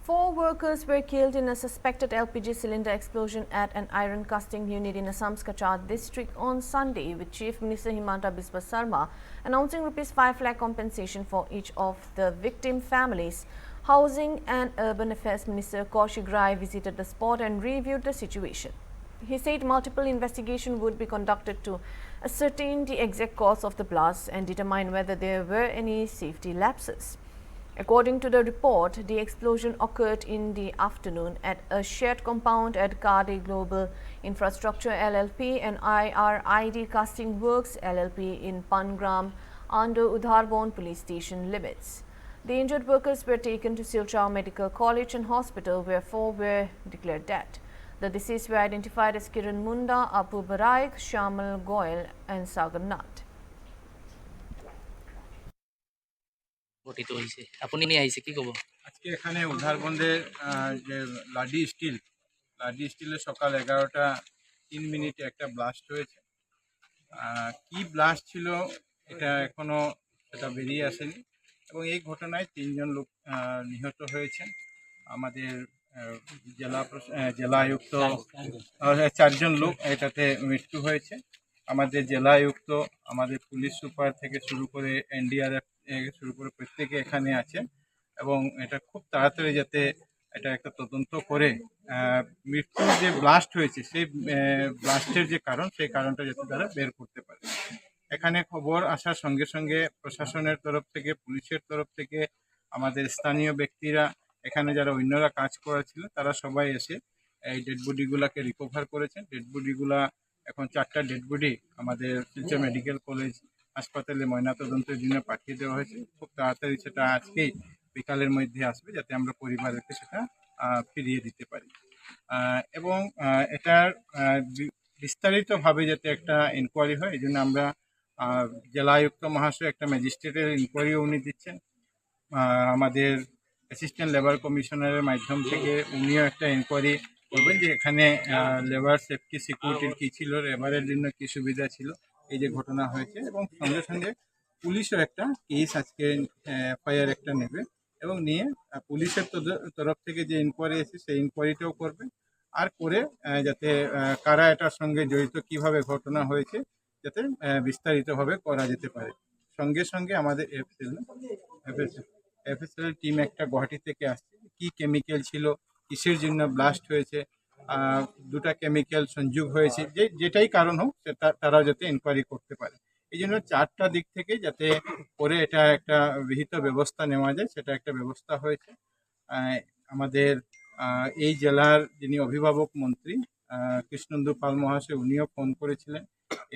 Four workers were killed in a suspected LPG cylinder explosion at an iron casting unit in Assam's Kachar district on Sunday, with Chief Minister Himanta Biswa Sarma announcing Rs 5 lakh compensation for each of the victim families. Housing and Urban Affairs Minister Kaushik Rai visited the spot and reviewed the situation. He said multiple investigation would be conducted to ascertain the exact cause of the blast and determine whether there were any safety lapses. According to the report, the explosion occurred in the afternoon at a shared compound at Kade Global Infrastructure LLP and IRID Casting Works LLP in Pangram under Udharbon police station limits. The injured workers were taken to Silchar Medical College and Hospital, where 4 were declared dead. The deceased were identified as Kiran Munda, Apu Baraik, Shamal Goyal and Sagar Nath. গঠিত হয়েছে আপনি নিয়ে আইছে কি কব আজকে এখানে উধারবন্দের যে লাডি স্টিলে সকাল 11:03 একটা ব্লাস্ট হয়েছে। কি ব্লাস্ট ছিল এটা এখনো সেটা বেরিয়ে আসেনি এবং এই ঘটনায় 3 জন লোক নিহত হয়েছেন। আমাদের জেলা আয়ুক্ত 4 জন লোক এটাতে মৃত্যু হয়েছে। আমাদের জেলা আয়ুক্ত, আমাদের পুলিশ সুপার থেকে শুরু করে এনডিআরএফ শুরু করে প্রত্যেকে এখানে আছেন এবং এটা খুব তাড়াতাড়ি যাতে এটা একটা তদন্ত করে মৃত্যুর যে ব্লাস্ট হয়েছে সেই ব্লাস্টের যে কারণ সেই কারণটা যাতে তারা বের করতে পারে। এখানে খবর আসার সঙ্গে সঙ্গে প্রশাসনের তরফ থেকে, পুলিশের তরফ থেকে, আমাদের স্থানীয় ব্যক্তিরা, এখানে যারা অন্যরা কাজ করা ছিল তারা সবাই এসে এই ডেড বডিগুলাকে রিকভার করেছেন। ডেড বডিগুলা এখন 4টা ডেড বডি আমাদের শিলচর মেডিকেল কলেজ হাসপাতালে ময়নাতদন্তের জন্য পাঠিয়ে দেওয়া হয়েছে। খুব তাড়াতাড়ি সেটা আজকেই বিকালের মধ্যে আসবে যাতে আমরা পরিবারকে সেটা ফিরিয়ে দিতে পারি এবং এটার বিস্তারিতভাবে যাতে একটা ইনকোয়ারি হয় এই জন্য আমরা জেলা আয়ুক্ত মহাশয় একটা ম্যাজিস্ট্রেটের ইনকোয়ারিও উনি দিচ্ছেন। আমাদের অ্যাসিস্ট্যান্ট লেবার কমিশনারের মাধ্যম থেকে উনিও একটা ইনকোয়ারি করবেন যে এখানে লেবার সেফটি সিকিউরিটির কী ছিল, লেবারের জন্য কী সুবিধা ছিল এই যে ঘটনা হয়েছে এবং সঙ্গে সঙ্গে পুলিশও একটা কেস আজকে এফআইআর একটা নেবে এবং নিয়ে পুলিশের তরফ থেকে যে ইনকোয়ারি আছে সেই ইনকোয়ারিটাও করবে আর করে যাতে কারা এটার সঙ্গে জড়িত, কিভাবে ঘটনা হয়েছে যাতে বিস্তারিতভাবে করা যেতে পারে। সঙ্গে সঙ্গে আমাদের এফএসএল টিম একটা গুয়াহাটি থেকে আসছে, কি কেমিক্যাল ছিল, কিসের জন্য ব্লাস্ট হয়েছে, দুটা কেমিক্যাল সংযোগ হয়েছে, যেটাই কারণ হোক সেটা তারাও যাতে ইনকোয়ারি করতে পারে। এই জন্য 4টা দিক থেকে যাতে করে এটা একটা বিহিত ব্যবস্থা নেওয়া যায় সেটা একটা ব্যবস্থা হয়েছে। আমাদের এই জেলার যিনি অভিভাবক মন্ত্রী কৃষ্ণেন্দু পাল মহাশয় উনিও ফোন করেছিলেন,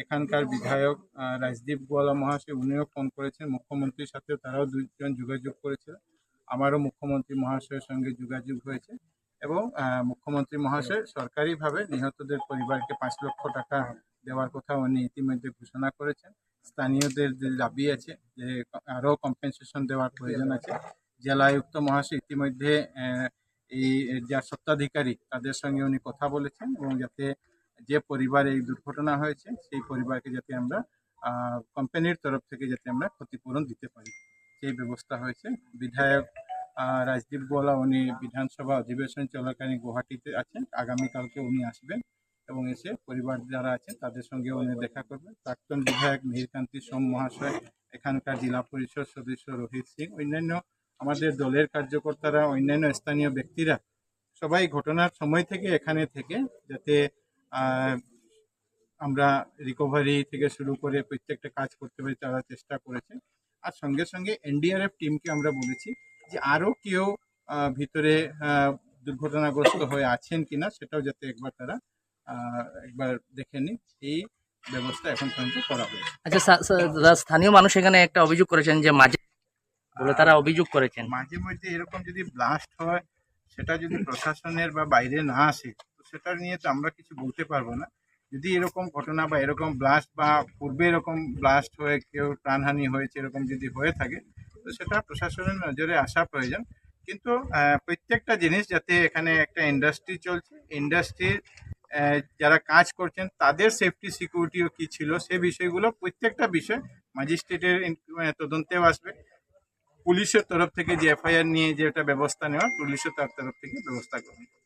এখানকার বিধায়ক রাজদীপ গোয়ালা মহাশয় উনিও ফোন করেছেন, মুখ্যমন্ত্রীর সাথে তারাও 2 জন যোগাযোগ করেছিলেন, আমারও মুখ্যমন্ত্রী মহাশয়ের সঙ্গে যোগাযোগ হয়েছে এবং মুখ্যমন্ত্রী মহাশয় সরকারিভাবে নিহতদের পরিবারকে 5 লক্ষ টাকা দেওয়ার কথা উনি ইতিমধ্যে ঘোষণা করেছেন। স্থানীয়দের যে দাবি আছে যে আরও কম্পেনসেশন দেওয়ার প্রয়োজন আছে, জেলা আয়ুক্ত মহাশয় ইতিমধ্যে এই যা স্বত্বাধিকারী তাদের সঙ্গে উনি কথা বলেছেন এবং যাতে যে পরিবারে এই দুর্ঘটনা হয়েছে সেই পরিবারকে যাতে আমরা কোম্পানির তরফ থেকে যাতে আমরা ক্ষতিপূরণ দিতে পারি সেই ব্যবস্থা হয়েছে। বিধায়ক রাজদীপ গোয়ালা উনি বিধানসভা অধিবেশন চলাকালীন গুয়াহাটিতে আছেন, আগামীকালকে উনি আসবেন এবং এসে পরিবার যারা আছেন তাদের সঙ্গে উনি দেখা করবেন। প্রাক্তন বিধায়ক মিহিরকান্তি সোম মহাশয়, এখানকার জেলা পরিষদ সদস্য রোহিত সিং, অন্যান্য আমাদের দলের কার্যকর্তারা, অন্যান্য স্থানীয় ব্যক্তিরা সবাই ঘটনার সময় থেকে এখানে থেকে যাতে আমরা রিকভারি থেকে শুরু করে প্রত্যেকটা কাজ করতে পারি তারা চেষ্টা করেছে। আর সঙ্গে সঙ্গে এনডিআরএফ টিমকে আমরা বলেছি যে আরও কেউ ভিতরে দুর্ঘটনাগ্রস্ত হয়ে আছেন কিনা সেটাও যাতে একবার তারা একবার দেখে নিই, এই ব্যবস্থা এখন পর্যন্ত করা হয়েছে। আচ্ছা, স্থানীয় মানুষ এখানে একটা অভিযোগ করেছেন যে মাঝে বলে তারা অভিযোগ করেছেন মাঝে মধ্যে এরকম যদি ব্লাস্ট হয় সেটা যদি প্রশাসনের বা বাইরে না আসে তো সেটা নিয়ে তো আমরা কিছু বলতে পারবো না। যদি এরকম ঘটনা বা এরকম ব্লাস্ট বা পূর্বে এরকম ব্লাস্ট হয়ে কেউ প্রাণহানি হয়েছে এরকম যদি হয়ে থাকে তো সেটা প্রশাসনের নজরে আসা প্রয়োজন। কিন্তু প্রত্যেকটা জিনিস যাতে এখানে একটা ইন্ডাস্ট্রি চলছে, ইন্ডাস্ট্রির যারা কাজ করছেন তাদের সেফটি সিকিউরিটিও কী ছিল সে বিষয়গুলো প্রত্যেকটা বিষয় ম্যাজিস্ট্রেটের তদন্তেও আসবে। পুলিশের তরফ থেকে যে এফআইআর নিয়ে যেটা ব্যবস্থা নেওয়া পুলিশের তার তরফ থেকে ব্যবস্থা গ্রহণ করে।